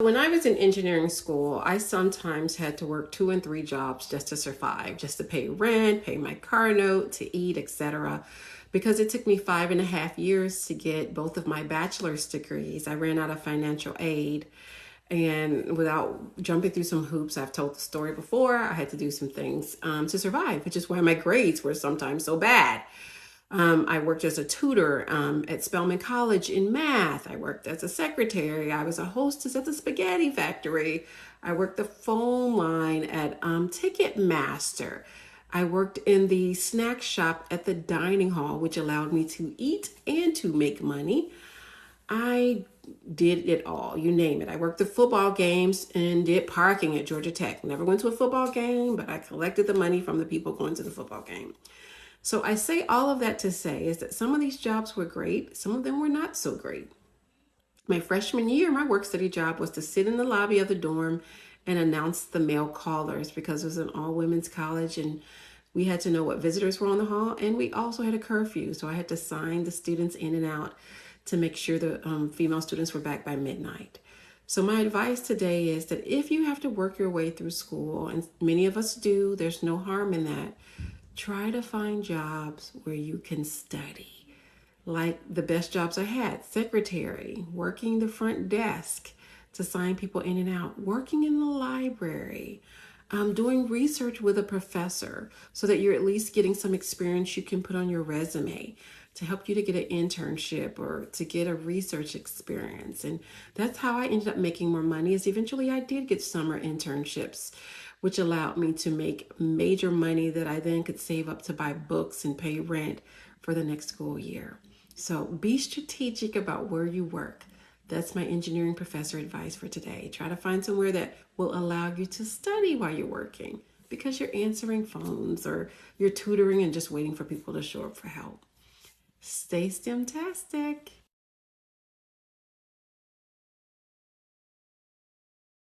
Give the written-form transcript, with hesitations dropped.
When I was in engineering school, I sometimes had to work 2 and 3 jobs just to survive, just to pay rent, pay my car note, to eat, etc. Because it took me 5.5 years to get both of my bachelor's degrees. I ran out of financial aid. And without jumping through some hoops, I've told the story before, I had to do some things to survive, which is why my grades were sometimes so bad. I worked as a tutor at Spelman College in math. I worked as a secretary. I was a hostess at the spaghetti factory. I worked the phone line at Ticketmaster. I worked in the snack shop at the dining hall, which allowed me to eat and to make money. I did it all, you name it. I worked the football games and did parking at Georgia Tech. Never went to a football game, but I collected the money from the people going to the football game. So I say all of that to say is that some of these jobs were great, some of them were not so great. My freshman year, my work study job was to sit in the lobby of the dorm and announce the male callers because it was an all women's college and we had to know what visitors were on the hall, and we also had a curfew. So I had to sign the students in and out to make sure the female students were back by midnight. So my advice today is that if you have to work your way through school, and many of us do, there's no harm in that, try to find jobs where you can study. Like the best jobs I had: secretary, working the front desk to sign people in and out, working in the library, doing research with a professor so that you're at least getting some experience you can put on your resume to help you to get an internship or to get a research experience. And that's how I ended up making more money, is eventually I did get summer internships, which allowed me to make major money that I then could save up to buy books and pay rent for the next school year. So be strategic about where you work. That's my engineering professor advice for today. Try to find somewhere that will allow you to study while you're working, because you're answering phones or you're tutoring and just waiting for people to show up for help. Stay STEM-tastic.